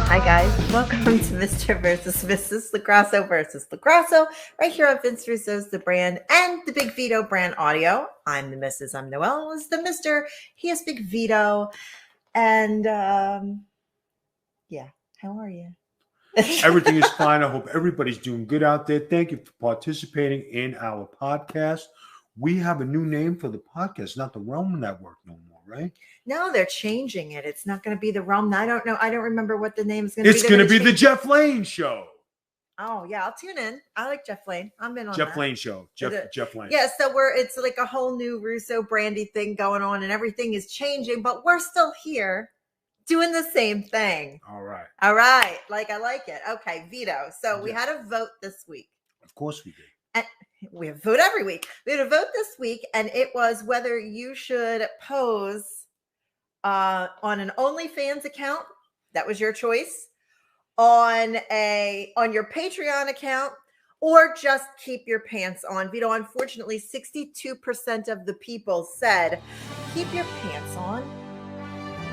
Hi guys, welcome to Mr. versus Mrs. Lagrasso versus Lagrasso, right here on Vince Russo's The Brand and the Big Vito brand audio. I'm the Mrs. I'm Noelle. Is the Mr. He is Big Vito, and yeah, how are you? Everything is fine. I hope everybody's doing good out there. Thank you for participating in our podcast. We have a new name for the podcast, not the Realm Network no more, right? No, they're changing it. It's not going to be the Realm. I don't know. I don't remember what the name is going to be. It's going to be the Jeff Lane Show. Oh yeah, I'll tune in. I like Jeff Lane. I'm in on Jeff that. Lane Show. Jeff Lane. Yeah, so it's like a whole new Russo Brandy thing going on, and everything is changing, but we're still here doing the same thing. All right. Like I like it. Okay, Vito. So we had a vote this week. Of course we did. And we have a vote every week. We had a vote this week, and it was whether you should pose on an OnlyFans account. That was your choice. On your Patreon account, or just keep your pants on. Vito, unfortunately, 62% of the people said keep your pants on.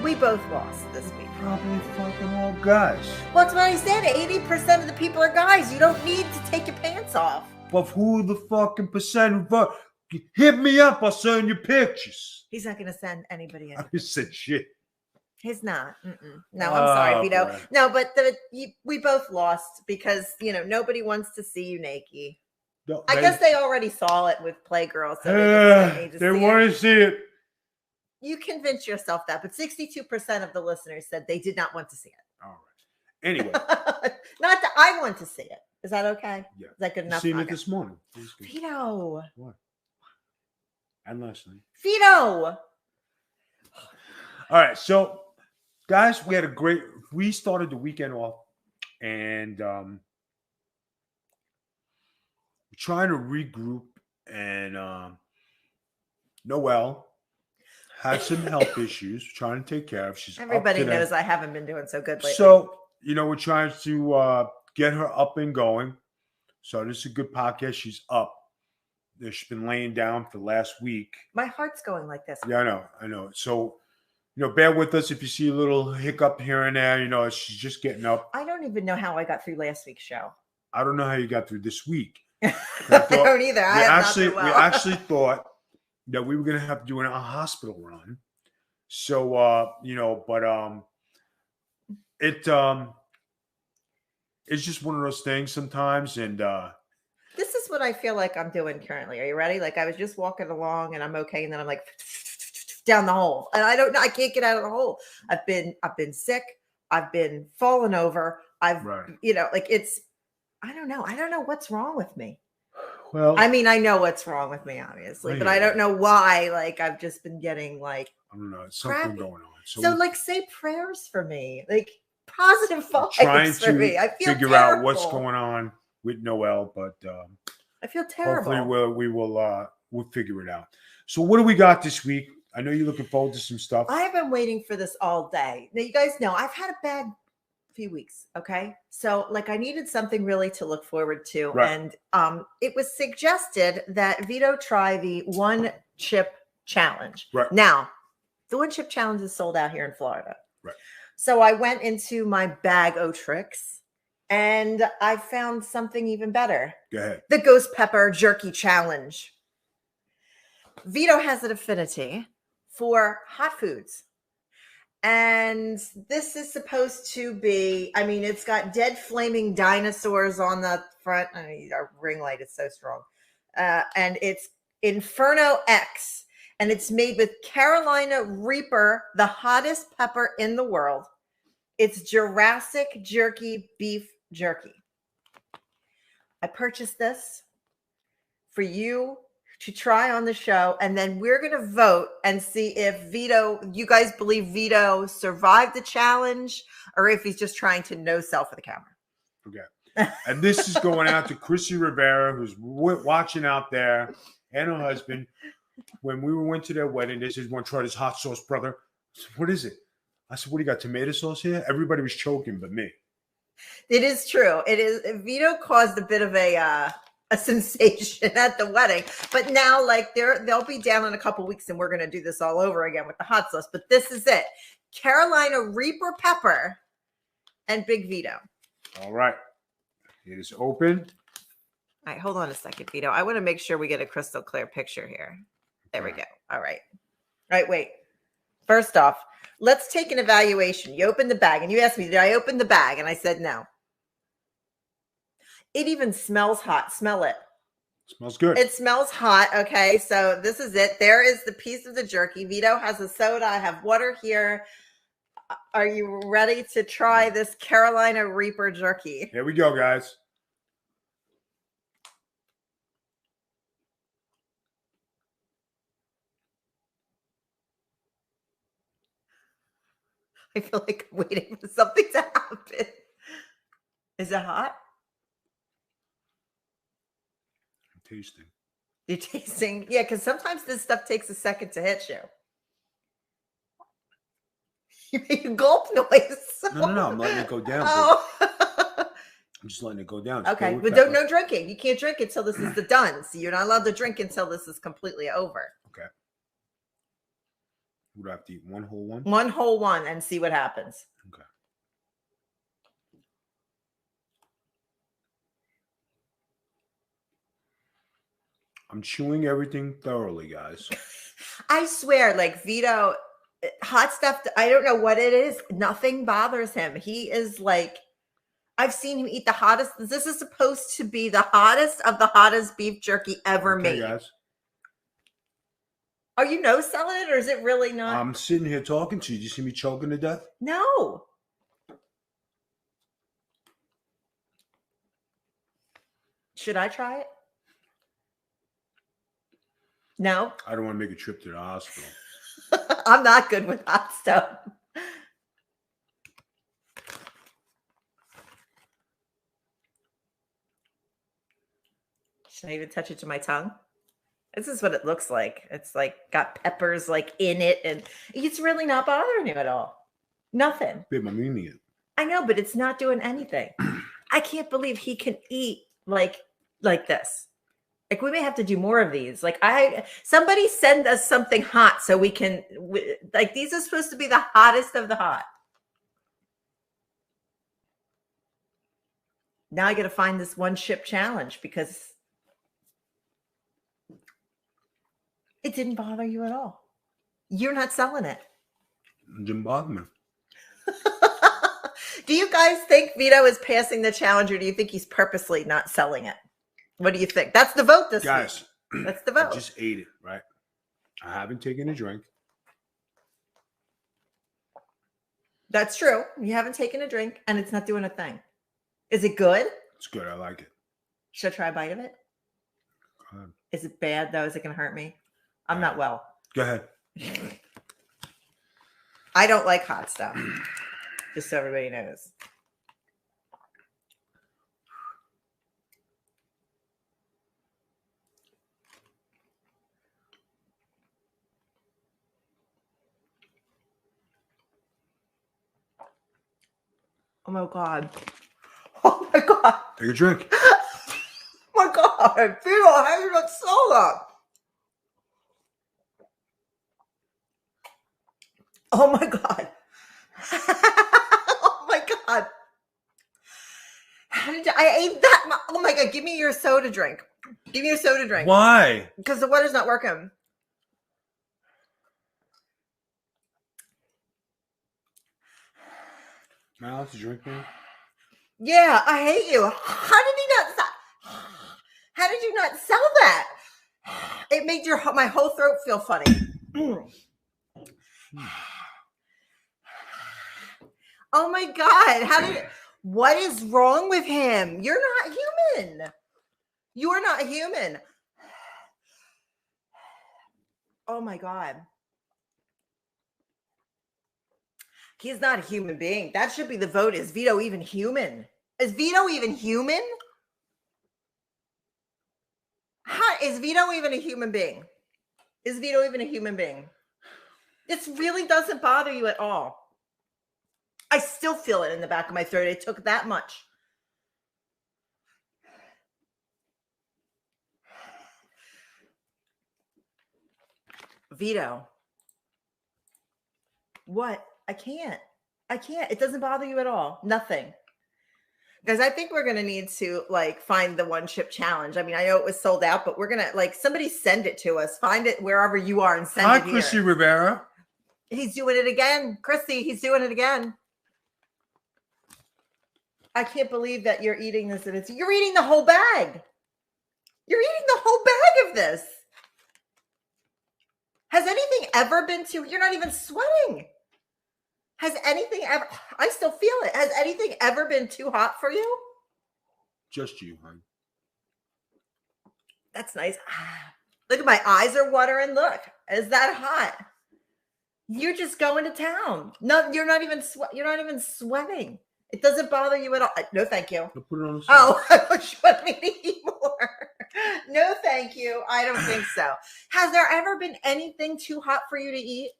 We both lost this week. Probably fucking all guys. Well, that's what I said. 80% of the people are guys. You don't need to take your pants off. But who the fucking percent vote? Hit me up. I'll send you pictures. He's not going to send anybody in. I just said shit. He's not. No, I'm sorry, Vito. Boy. No, but we both lost because, nobody wants to see you naked. No, I guess they already saw it with Playgirl, so they want to see it. You convince yourself that, but 62% of the listeners said they did not want to see it. All right. Anyway. Not that I want to see it. Is that okay? Yeah. Is that good enough? Seen it this morning. Vito. What? And last night. Vito. All right. So, guys, we started the weekend off and we're trying to regroup, and Noelle had some health issues, trying to take care of. Everybody knows I haven't been doing so good lately. So, we're trying to get her up and going. So this is a good podcast. She's up. She's been laying down for the last week. My heart's going like this. Yeah, I know. So, bear with us if you see a little hiccup here and there. She's just getting up. I don't even know how I got through last week's show. I don't know how you got through this week. I don't either. We actually thought that we were going to have to do a hospital run. So, it's just one of those things sometimes. And this is what I feel like I'm doing currently. Are you ready? Like I was just walking along and I'm okay. And then I'm like down the hole. And I don't know. I can't get out of the hole. I've been sick. I've been falling over. I don't know. I don't know what's wrong with me. Well, I mean, I know what's wrong with me, obviously, but I don't know why. Like, I've just been getting I don't know, something going on. So say prayers for me, like positive vibes trying for me. I feel figure out what's going on with Noelle, but I feel terrible. Hopefully, we'll figure it out. So, what do we got this week? I know you're looking forward to some stuff. I have been waiting for this all day. Now, you guys know I've had a bad few weeks. Okay. So I needed something really to look forward to. Right. And it was suggested that Vito try the 1 chip challenge. Right. Now, the 1 chip challenge is sold out here in Florida. Right. So I went into my bag o' tricks and I found something even better. Go ahead. The ghost pepper jerky challenge. Vito has an affinity for hot foods. And this is supposed to be, it's got dead flaming dinosaurs on the front. Our ring light is so strong. And it's Inferno X. And it's made with Carolina Reaper, the hottest pepper in the world. It's Jurassic Jerky Beef Jerky. I purchased this for you to try on the show, and then we're going to vote and see if you guys believe Vito survived the challenge or if he's just trying to no sell for the camera. Okay. And this is going out to Chrissy Rivera, who's watching out there, and her husband. When we went to their wedding, they said, "Want to try this hot sauce, brother?" I said, "What is it?" I said, "What do you got, tomato sauce here?" Everybody was choking but me. It is true. It is. Vito caused a bit of a sensation at the wedding, but now they'll be down in a couple weeks and we're going to do this all over again with the hot sauce. But this is it. Carolina Reaper pepper and Big Vito. All right. It is open. All right, hold on a second, Vito. I want to make sure we get a crystal clear picture here. There we Okay. go. All right. All right, wait. First off, let's take an evaluation. You opened the bag and you asked me, did I open the bag? And I said no. It even smells hot. Smell it. Smells good. It smells hot. Okay, so this is it. There is the piece of the jerky. Vito has a soda. I have water here. Are you ready to try this Carolina Reaper jerky? Here we go, guys. I feel like I'm waiting for something to happen. Is it hot? I'm tasting. You're tasting? Yeah, because sometimes this stuff takes a second to hit you. You make a gulp noise. No. I'm letting it go down. Oh. I'm just letting it go down. Okay, but no drinking. You can't drink until this is done. So you're not allowed to drink until this is completely over. Okay. Would I have to eat one whole one? One whole one and see what happens. Okay. I'm chewing everything thoroughly, guys. I swear, like Vito, hot stuff, I don't know what it is. Nothing bothers him. He is like, I've seen him eat the hottest. This is supposed to be the hottest of the hottest beef jerky ever made. Guys. Are you no selling it or is it really not? I'm sitting here talking to you. Did you see me choking to death? No. Should I try it? No. I don't want to make a trip to the hospital. I'm not good with hot stuff. Should I even touch it to my tongue? This is what it looks like. It's like got peppers like in it, and it's really not bothering you at all. Nothing. Babe, I'm eating it. I know, but it's not doing anything. I can't believe he can eat like this. Like we may have to do more of these. Like somebody send us something hot so we can like these are supposed to be the hottest of the hot. Now I got to find this one chip challenge because it didn't bother you at all. You're not selling it. It didn't bother me. Do you guys think Vito is passing the challenge or do you think he's purposely not selling it? What do you think? That's the vote this Guys, week. That's the vote. I just ate it, right? I haven't taken a drink. That's true. You haven't taken a drink and it's not doing a thing. Is it good? It's good. I like it. Should I try a bite of it? Go ahead. Is it bad though? Is it going to hurt me? I'm not well. Go ahead. I don't like hot stuff. Just so everybody knows. Oh my God. Oh my God. Take a drink. Oh my God. Vito, how you not sell that? Oh my God. Oh my God. How did I ate that much? Oh my God. Give me your soda drink. Give me your soda drink. Why? Because the water's not working. Now it's a drink, man. Yeah, I hate you. How did you not sell that? It made my whole throat feel funny. Oh my God. What is wrong with him? You're not human. You're not human. Oh my God. He's not a human being. That should be the vote. Is Vito even human? Is Vito even human? Is Vito even a human being? Is Vito even a human being? This really doesn't bother you at all. I still feel it in the back of my throat. It took that much. Vito. What? I can't. I can't. It doesn't bother you at all. Nothing. Because I think we're going to need to like find the one chip challenge. I mean, I know it was sold out, but we're going to like somebody send it to us. Find it wherever you are and send Hi, it here. Chrissy Rivera. He's doing it again. Chrissy, he's doing it again. I can't believe that you're eating this. And you're eating the whole bag. You're eating the whole bag of this. Has anything ever been too, you're not even sweating. Has anything ever, I still feel it. Has anything ever been too hot for you? Just you, hon. That's nice. Look at my eyes are watering. Look, is that hot? You're just going to town. No, you're not even sweating. It doesn't bother you at all. No, thank you. I'll put it on the side. Oh, I wish you wanted me to eat more. No, thank you. I don't think so. Has there ever been anything too hot for you to eat?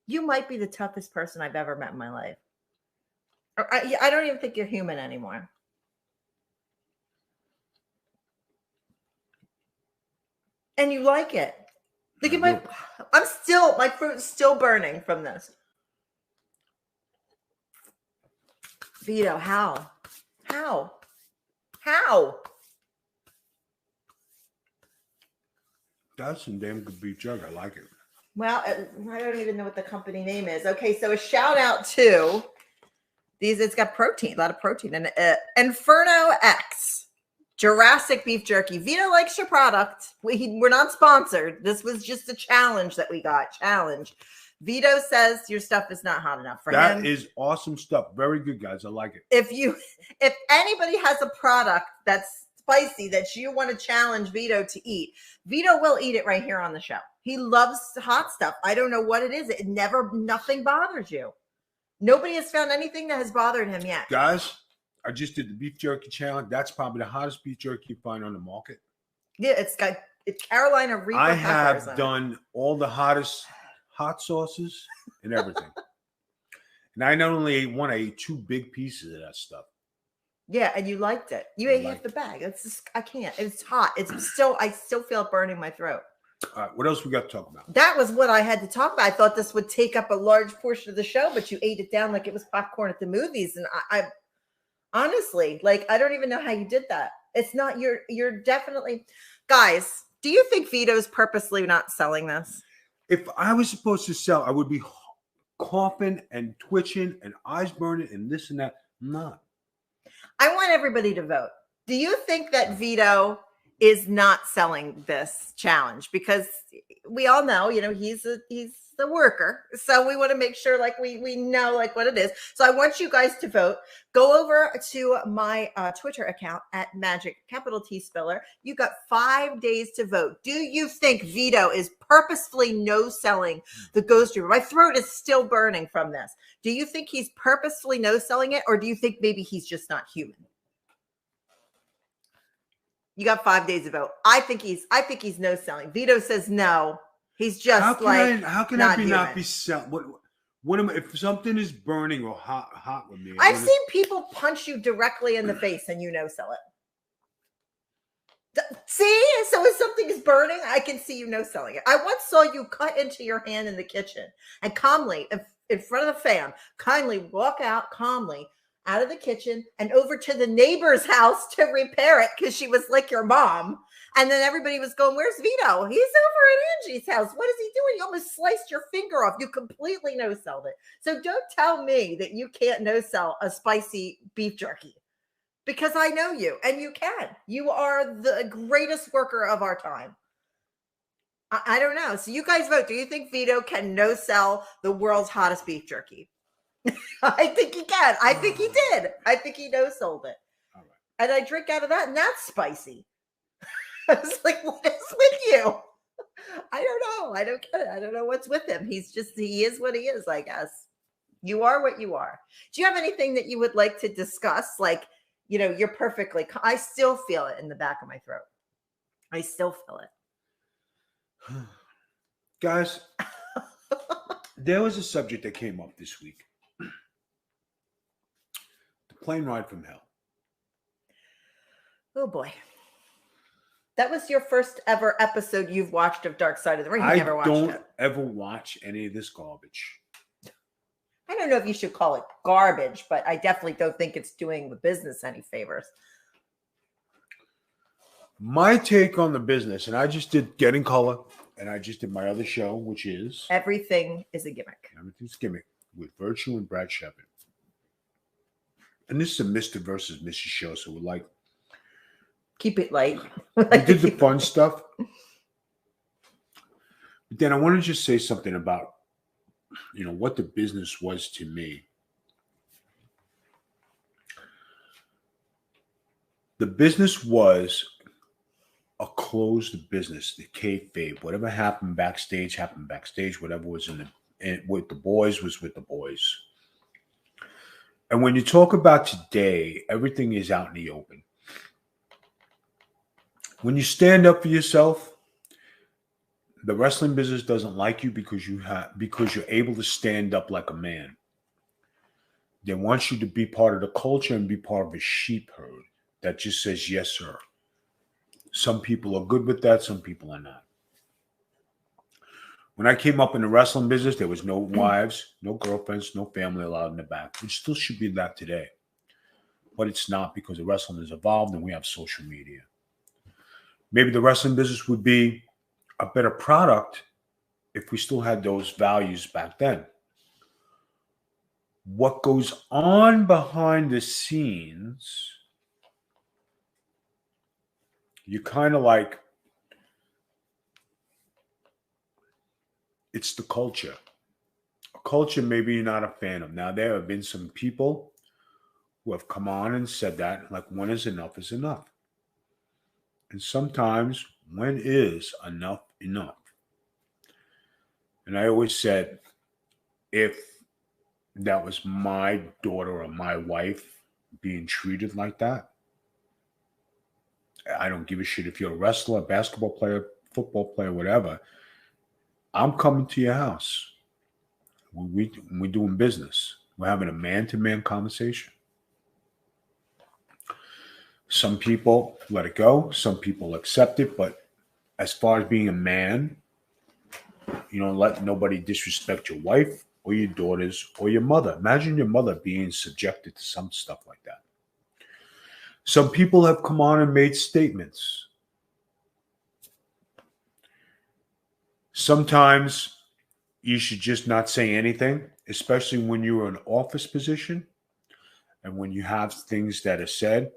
You might be the toughest person I've ever met in my life. I don't even think you're human anymore. And you like it. Look at my fruit's still burning from this. Vito, how? That's some damn good beef jerky. I like it. Well, I don't even know what the company name is. Okay, so a shout out to these. It's got protein, a lot of protein. And Inferno X, Jurassic beef jerky. Vito likes your product. We're not sponsored. This was just a challenge that we got. Challenge. Vito says your stuff is not hot enough for him. That is awesome stuff. Very good, guys. I like it. If anybody has a product that's spicy that you want to challenge Vito to eat, Vito will eat it right here on the show. He loves hot stuff. I don't know what it is. Nothing bothers you. Nobody has found anything that has bothered him yet. Guys, I just did the beef jerky challenge. That's probably the hottest beef jerky you find on the market. Yeah, it's Carolina Reaper. I have done all the hottest hot sauces and everything. And I not only ate one, I ate 2 big pieces of that stuff. Yeah, and you liked it. You ate half the bag. It's just, I can't. It's hot. I still feel it burning my throat. All right, what else we got to talk about? That was what I had to talk about. I thought this would take up a large portion of the show, but you ate it down like it was popcorn at the movies. And I honestly, I don't even know how you did that. It's not, you're definitely, guys, do you think Vito's purposely not selling this? If I was supposed to sell, I would be coughing and twitching and eyes burning and this and that. I'm not. I want everybody to vote. Do you think that Vito is not selling this challenge? Because we all know, he's the worker. So we want to make sure we know what it is. So I want you guys to vote. Go over to my Twitter account at Magic capital T Spiller. You got 5 days to vote. Do you think Vito is purposefully no selling the Ghost Reaper? My throat is still burning from this. Do you think he's purposefully no selling it? Or do you think maybe he's just not human? You got 5 days to vote. I think he's no selling. Vito says no. He's just how can I not be selling? If something is burning or hot with me? I've seen people punch you directly in the face and no sell it. See? So if something is burning, I can see you no selling it. I once saw you cut into your hand in the kitchen and calmly, in front of the fan, kindly walk out calmly out of the kitchen and over to the neighbor's house to repair it because she was like your mom. And then everybody was going, where's Vito? He's over at Angie's house. What is he doing? You almost sliced your finger off. You completely no-selled it. So don't tell me that you can't no-sell a spicy beef jerky because I know you and you can. You are the greatest worker of our time. I don't know. So you guys vote. Do you think Vito can no-sell the world's hottest beef jerky? I think he can. I think he did. I think he no-sold it. All right. And I drink out of that, and that's spicy. I was like, what is with you? I don't know. I don't get it. I don't know what's with him. He is what he is, I guess. You are what you are. Do you have anything that you would like to discuss? You're perfectly, I still feel it in the back of my throat. I still feel it. Guys, there was a subject that came up this week. The plane ride from hell. Oh boy. That was your first ever episode you've watched of Dark Side of the Ring. You never watched it. I don't ever watch any of this garbage. I don't know if you should call it garbage, but I definitely don't think it's doing the business any favors. My take on the business, and I just did Get in Color, and I just did my other show, which is Everything is a gimmick. Everything's Gimmick with Virtue and Brad Shepard. And this is a Mr. versus Mrs. show, so we're like, keep it light. We did the fun stuff. But then I want to just say something about, what the business was to me. The business was a closed business, the kayfabe. Whatever happened backstage. Whatever was with the boys was with the boys. And when you talk about today, everything is out in the open. When you stand up for yourself, the wrestling business doesn't like you because you're able to stand up like a man. They want you to be part of the culture and be part of a sheep herd that just says yes, sir. Some people are good with that. Some people are not. When I came up in the wrestling business, there was no wives, no girlfriends, no family allowed in the back, which still should be that today. But it's not, because the wrestling has evolved and we have social media. Maybe the wrestling business would be a better product if we still had those values back then. What goes on behind the scenes, you kind of like, it's the culture. A culture maybe you're not a fan of. Now, there have been some people who have come on and said that, like, when is enough is enough. And sometimes, when is enough enough? And I always said, if that was my daughter or my wife being treated like that, I don't give a shit if you're a wrestler, a basketball player, football player, whatever. I'm coming to your house. We're doing business. We're having a man-to-man conversation. Some people let it go. Some people accept it. But as far as being a man, you don't let nobody disrespect your wife or your daughters or your mother. Imagine your mother being subjected to some stuff like that. Some people have come on and made statements. Sometimes you should just not say anything, especially when you're in an office position and when you have things that are said.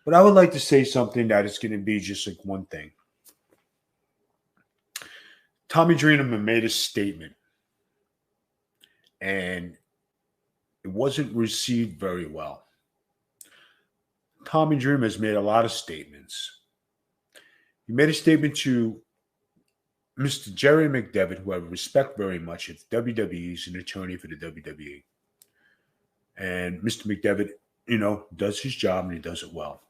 But I would like to say something that is going to be just like one thing. Tommy Dreamer made a statement, and it wasn't received very well. Tommy Dreamer has made a lot of statements. He made a statement to Mr. Jerry McDevitt, who I respect very much. It's WWE. He's an attorney for the WWE. And Mr. McDevitt, does his job, and he does it well.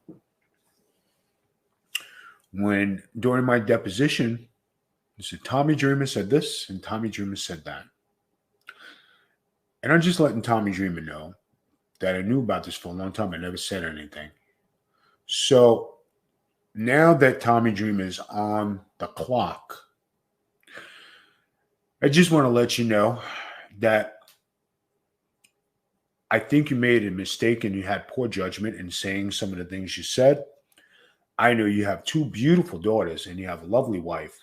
During my deposition, he said, Tommy Dreamer said this, and Tommy Dreamer said that. And I'm just letting Tommy Dreamer know that I knew about this for a long time. I never said anything. So now that Tommy Dreamer is on the clock, I just want to let you know that I think you made a mistake and you had poor judgment in saying some of the things you said. I know you have two beautiful daughters and you have a lovely wife.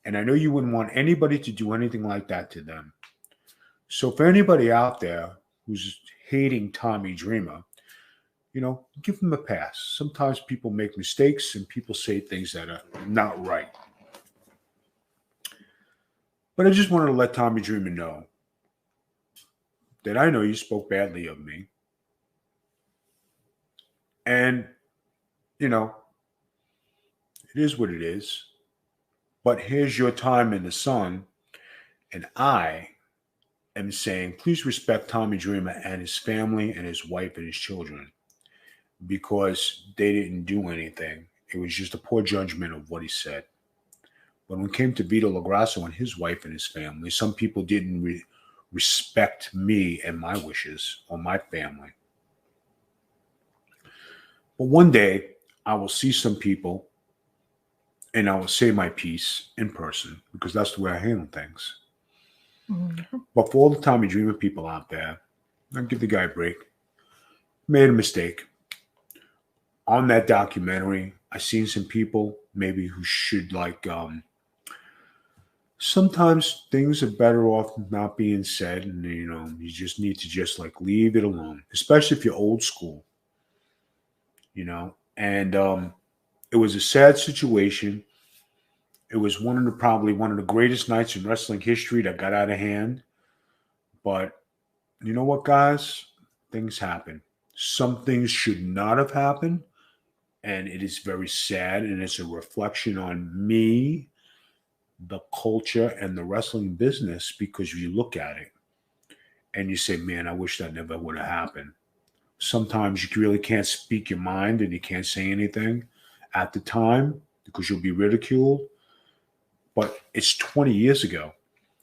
And I know you wouldn't want anybody to do anything like that to them. So for anybody out there who's hating Tommy Dreamer, give them a pass. Sometimes people make mistakes and people say things that are not right. But I just wanted to let Tommy Dreamer know that I know you spoke badly of me. And, it is what it is. But here's your time in the sun. And I am saying, please respect Tommy Dreamer and his family and his wife and his children, because they didn't do anything. It was just a poor judgment of what he said. But when it came to Vito LaGrasso and his wife and his family, some people didn't respect me and my wishes or my family. But one day, I will see some people and I will say my piece in person, because that's the way I handle things. Mhm. But for all the Tommy Dreamer people out there, I'll give the guy a break. Made a mistake. On that documentary, I seen some people maybe who should sometimes things are better off not being said, and you just need to just leave it alone, especially if you're old school, and it was a sad situation. It was probably one of the greatest nights in wrestling history that got out of hand. But you know what, guys? Things happen. Some things should not have happened, and it is very sad, and it's a reflection on me, the culture, and the wrestling business, because you look at it and you say, man, I wish that never would have happened. Sometimes you really can't speak your mind and you can't say anything at the time because you'll be ridiculed. But it's 20 years ago,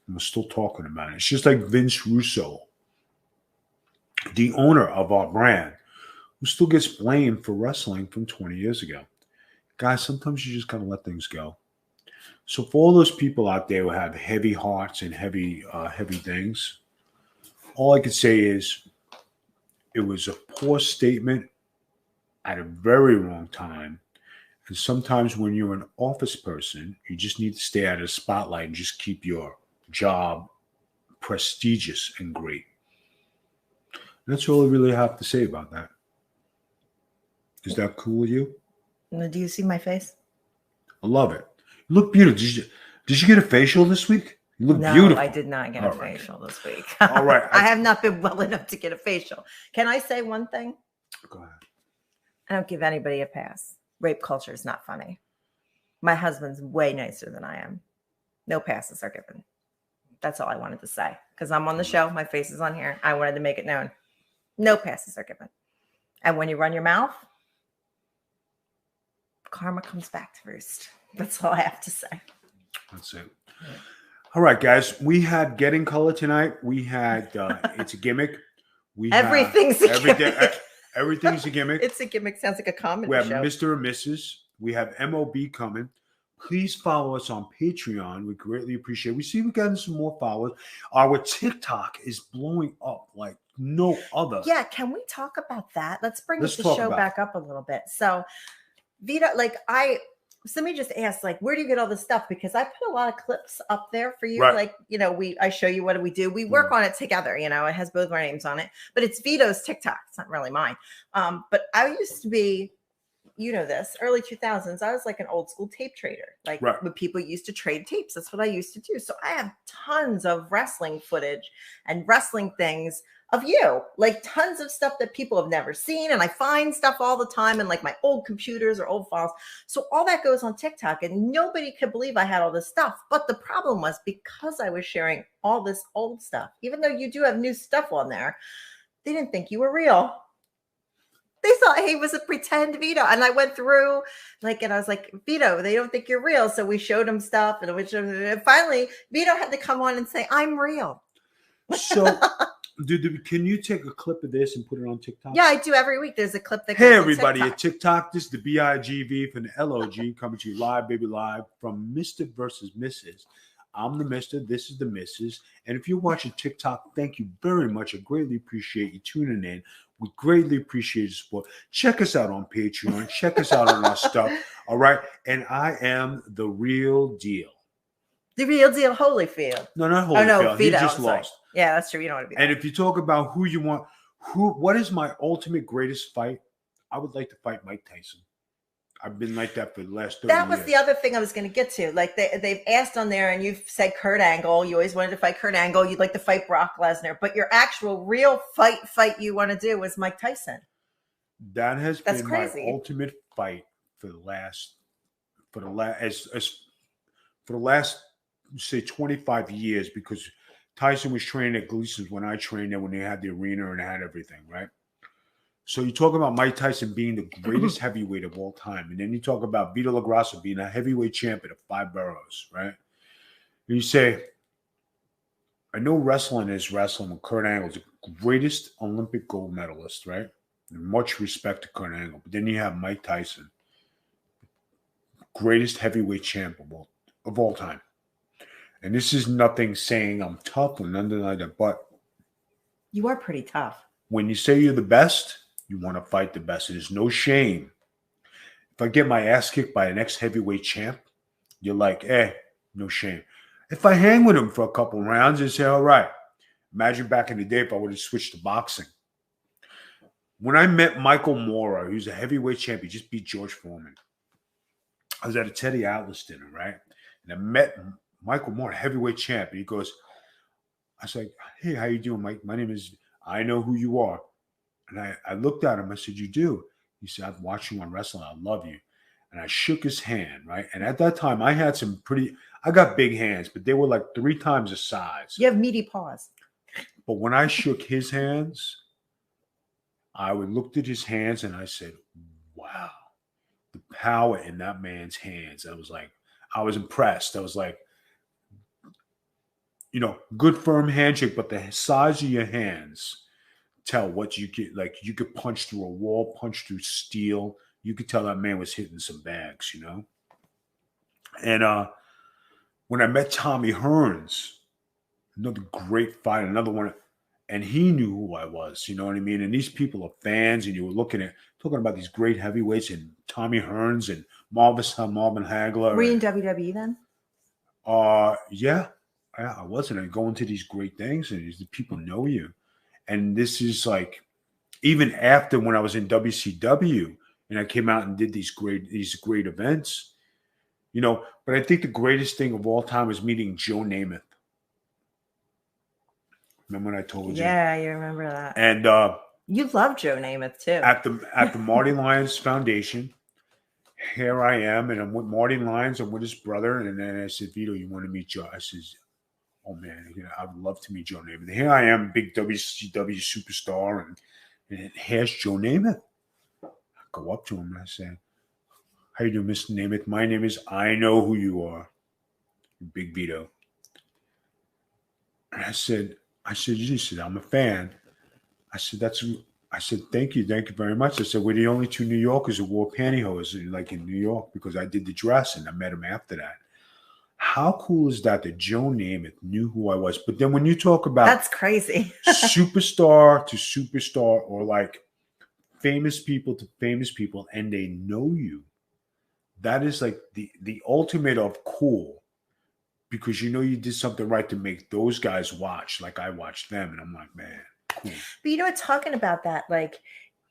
and we're still talking about it. It's just like Vince Russo, the owner of our brand, who still gets blamed for wrestling from 20 years ago. Guys, sometimes you just got to let things go. So for all those people out there who have heavy hearts and heavy things, all I could say is it was a poor statement at a very wrong time. And sometimes when you're an office person, you just need to stay out of the spotlight and just keep your job prestigious and great. And that's all I really have to say about that. Is that cool with you? Do you see my face? I love it. You look beautiful. Did you get a facial this week? You look beautiful. No, I did not get a facial this week. All right. I have not been well enough to get a facial. Can I say one thing? Go ahead. I don't give anybody a pass. Rape culture is not funny. My husband's way nicer than I am. No passes are given. That's all I wanted to say. Because I'm on the show. My face is on here. I wanted to make it known. No passes are given. And when you run your mouth, karma comes back to roost. That's all I have to say. That's it. All right, guys. We had Getting Color tonight. We had It's a Gimmick. Everything's a gimmick. Everything's a gimmick. It's a gimmick. Sounds like a comedy We have show. Mr. and Mrs. We have MOB coming. Please follow us on Patreon. We greatly appreciate it. We see we're getting some more followers. Our TikTok is blowing up like no other. Yeah, can we talk about that? Let's bring the show back up a little bit. So, Vito, let me just ask, where do you get all this stuff? Because I put a lot of clips up there for you. Right. I show you what do we do. We work on it together. It has both our names on it, but it's Vito's TikTok. It's not really mine. But I used to be, this early 2000s. I was like an old school tape trader. When people used to trade tapes, that's what I used to do. So I have tons of wrestling footage and wrestling things of you, tons of stuff that people have never seen. And I find stuff all the time in my old computers or old files. So all that goes on TikTok and nobody could believe I had all this stuff. But the problem was because I was sharing all this old stuff, even though you do have new stuff on there, they didn't think you were real. They thought he was a pretend Vito. And I went through and I was like, Vito, they don't think you're real. So we showed him stuff and finally Vito had to come on and say, I'm real. So can you take a clip of this and put it on TikTok? Yeah, I do every week. There's a clip that Hey, goes everybody, on at TikTok. This is the BIGV from the LOG coming to you live, baby, live from Mr. versus Mrs. I'm the Mr. This is the Mrs. And if you're watching TikTok, thank you very much. I greatly appreciate you tuning in. We greatly appreciate your support. Check us out on Patreon. Check us out on our stuff. All right. And I am the real deal. The real deal, Holyfield. No, not Holyfield. Oh, no, Vito, he just lost. Yeah, that's true. You don't want to be. And if you talk about who you want, what is my ultimate greatest fight? I would like to fight Mike Tyson. I've been like that for the last 30 years. That was the other thing I was going to get to. They've asked on there, and you've said Kurt Angle. You always wanted to fight Kurt Angle. You'd like to fight Brock Lesnar, but your actual real fight you want to do was Mike Tyson. That has been crazy. My ultimate fight for the last say 25 years, because Tyson was training at Gleason's when I trained there, when they had the arena and had everything, right? So you talk about Mike Tyson being the greatest heavyweight of all time, and then you talk about Vito LaGrasso being a heavyweight champion of 5 boroughs, right? And you say, I know wrestling is wrestling with Kurt Angle, the greatest Olympic gold medalist, right? And much respect to Kurt Angle. But then you have Mike Tyson, greatest heavyweight champion of all time. And this is nothing saying I'm tough or nothing like that. But You are pretty tough. when you say you're the best, you want to fight the best. There's no shame. If I get my ass kicked by an ex-heavyweight champ, you're like, no shame. If I hang with him for a couple rounds, you say, all right. Imagine back in the day if I would have switched to boxing. When I met Michael Mora, he was a heavyweight champ. He just beat George Foreman. I was at a Teddy Atlas dinner, right? And I met Michael Mora, heavyweight champ. And he goes, I was like, hey, how you doing, Mike? My name is, I know who you are. And I looked at him. I said, you do? He said, I've watched you on wrestling. I love you. And I shook his hand, right? And at that time, I had I got big hands, but they were like 3 times the size. You have meaty paws. But when I shook his hands, I looked at his hands and I said, wow, the power in that man's hands. I was impressed. I was like, good firm handshake, but the size of your hands tell what you get. Like you could punch through a wall, punch through steel. You could tell that man was hitting some bags, And when I met Tommy Hearns, another great fight, another one, and he knew who I was, you know what I mean? And these people are fans, and you were talking about these great heavyweights and Tommy Hearns and Marvin Hagler. Were you in WWE then? Yeah, I wasn't. I go into these great things, and the people know you. And this is like, even after when I was in WCW, and I came out and did these great events, But I think the greatest thing of all time was meeting Joe Namath. Remember when I told you? Yeah, you remember that. And you love Joe Namath too. At the Marty Lyons Foundation, here I am, and I'm with Marty Lyons. I'm with his brother, and then I said, Vito, you want to meet Joe? I said, oh man, I would love to meet Joe Namath. And here I am, big WCW superstar, and here's Joe Namath. I go up to him and I say, how you doing, Mr. Namath? My name is I Know Who You Are, Big Vito. And I said, you said, I'm a fan. I said, thank you very much. I said, we're the only 2 New Yorkers who wore pantyhose like in New York, because I did the dress and I met him after that. How cool is that Joe Namath knew who I was? But then when you talk about that's crazy, superstar to superstar, or like famous people to famous people, and they know you, that is like the ultimate of cool. Because you did something right to make those guys watch, like I watched them, and I'm like, man, cool. But talking about that, like,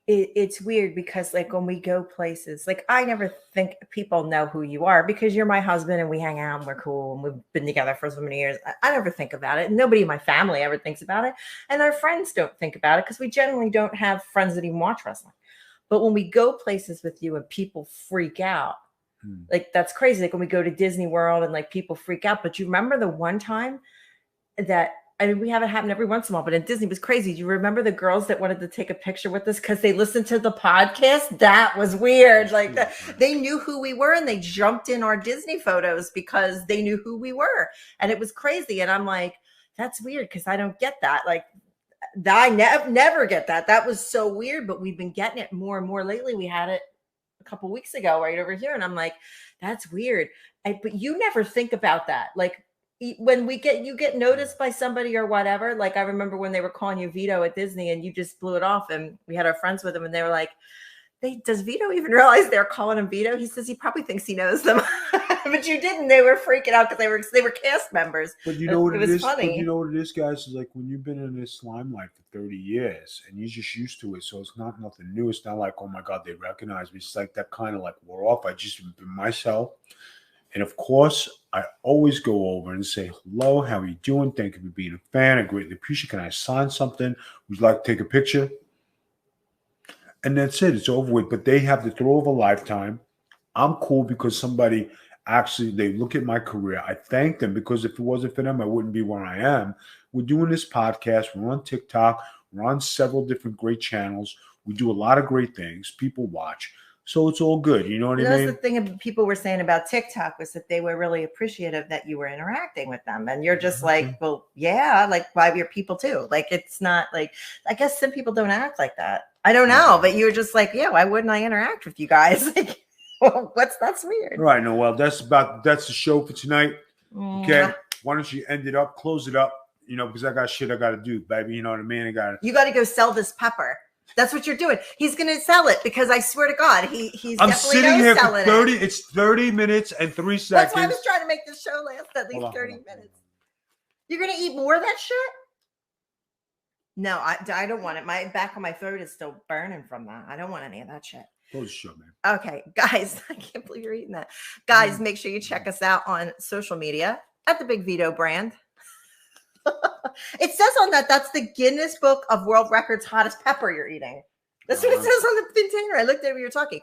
it's weird because, like, when we go places, like, I never think people know who you are because you're my husband and we hang out and we're cool and we've been together for so many years. I never think about it. Nobody in my family ever thinks about it, and our friends don't think about it because we generally don't have friends that even watch wrestling. But when we go places with you and people freak out. Like, that's crazy. Like when we go to Disney World and like people freak out. But you remember the one time that, I mean, we have it happen every once in a while, but in Disney it was crazy. Do you remember the girls that wanted to take a picture with us because they listened to the podcast? That was weird. Like they knew who we were and they jumped in our Disney photos because they knew who we were. And it was crazy. And I'm like, that's weird because I don't get that. Like, I never get that. That was so weird, but we've been getting it more and more lately. We had it a couple weeks ago right over here, and I'm like, that's weird. But you never think about that. Like when you get noticed by somebody or whatever. Like I remember when they were calling you Vito at Disney and you just blew it off, and we had our friends with him and they were like, does Vito even realize they're calling him Vito? He says he probably thinks he knows them. But you didn't. They were freaking out because they were cast members. But you know what it is? Funny. But you know what it is, guys? Is like when you've been in this limelight for 30 years and you're just used to it. So it's not nothing new. It's not like, oh my God, they recognize me. It's like that kind of like wore off. I just been myself. And of course, I always go over and say, hello, how are you doing? Thank you for being a fan. I greatly appreciate it. Can I sign something? Would you like to take a picture? And that's it. It's over with. But they have the thrill of a lifetime. I'm cool because somebody actually, they look at my career. I thank them because if it wasn't for them, I wouldn't be where I am. We're doing this podcast. We're on TikTok. We're on several different great channels. We do a lot of great things. People watch. So it's all good. You know what I mean? That's the thing people were saying about TikTok was that they were really appreciative that you were interacting with them. And you're just like, well, yeah, like why we're people too. Like, it's not like, I guess some people don't act like that. I don't know. But you were just like, yeah, why wouldn't I interact with you guys? Like, well, that's weird. Right. No, well, that's the show for tonight. Okay. Why don't you end it up, close it up, because I got shit I got to do, baby. You know what I mean? You got to go sell this pepper. That's what you're doing. He's going to sell it because I swear to God, he's I'm definitely sitting here for selling 30. it. It's 30 minutes and 3 seconds. That's why I was trying to make the show last at least 30 minutes. You're going to eat more of that shit? No, I don't want it. My back of my throat is still burning from that. I don't want any of that shit. Close the show, man. Okay, guys, I can't believe you're eating that. Guys, make sure you check us out on social media at the Big Vito brand. It says on that's the Guinness Book of World Records hottest pepper you're eating. That's what it says on the container. I looked at it when you were talking.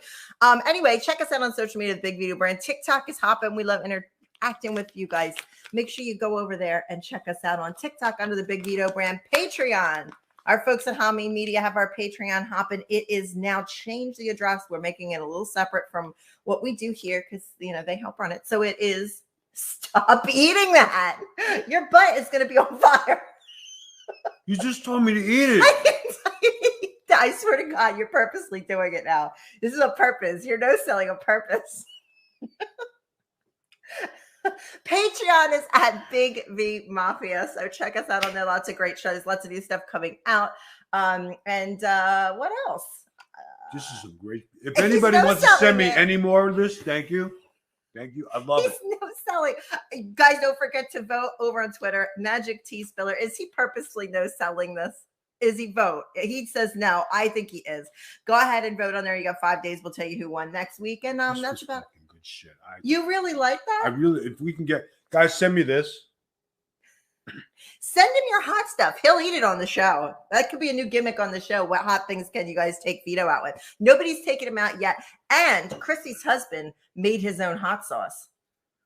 Anyway, check us out on social media, the Big Vito brand. TikTok is hopping. We love interacting with you guys. Make sure you go over there and check us out on TikTok under the Big Vito brand. Patreon. Our folks at Hami Media have our Patreon hopping. It is now changed the address. We're making it a little separate from what we do here because, they help run it. So it is, stop eating that. Your butt is going to be on fire. You just told me to eat it. I swear to God, you're purposely doing it now. This is a purpose. You're no selling a purpose. Patreon is at Big V Mafia, so check us out on there. Lots of great shows, lots of new stuff coming out. And what else? This is a great. If anybody wants to send me any more of this, thank you. I love it. No selling. Guys, don't forget to vote over on Twitter. Magic Tea Spiller. Is he purposely no selling this? Is he vote? He says no. I think he is. Go ahead and vote on there. You got 5 days. We'll tell you who won next week. And that's about good shit. You really like that? If we can get guys, send me this. Send him your hot stuff. He'll eat it on the show. That could be a new gimmick on the show. What hot things can you guys take Vito out with? Nobody's taken him out yet. And Chrissy's husband made his own hot sauce.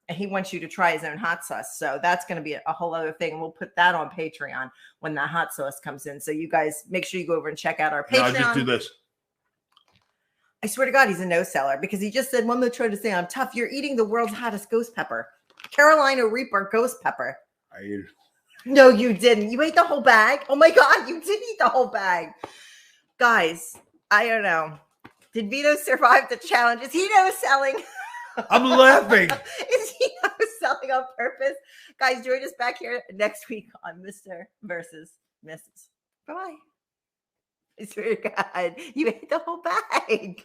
And he wants you to try his own hot sauce. So that's going to be a whole other thing. And we'll put that on Patreon when that hot sauce comes in. So you guys make sure you go over and check out our Patreon. I'll just do this. I swear to God, he's a no seller because he just said, one more try to say I'm tough. You're eating the world's hottest ghost pepper. Carolina Reaper ghost pepper. I ate it. No, you didn't. You ate the whole bag? Oh my God, you did eat the whole bag. Guys, I don't know. Did Vito survive the challenge? Is he no selling? I'm laughing. Is he no selling on purpose? Guys, join us back here next week on Mr. versus Mrs. Bye-bye. I swear to God, you ate the whole bag.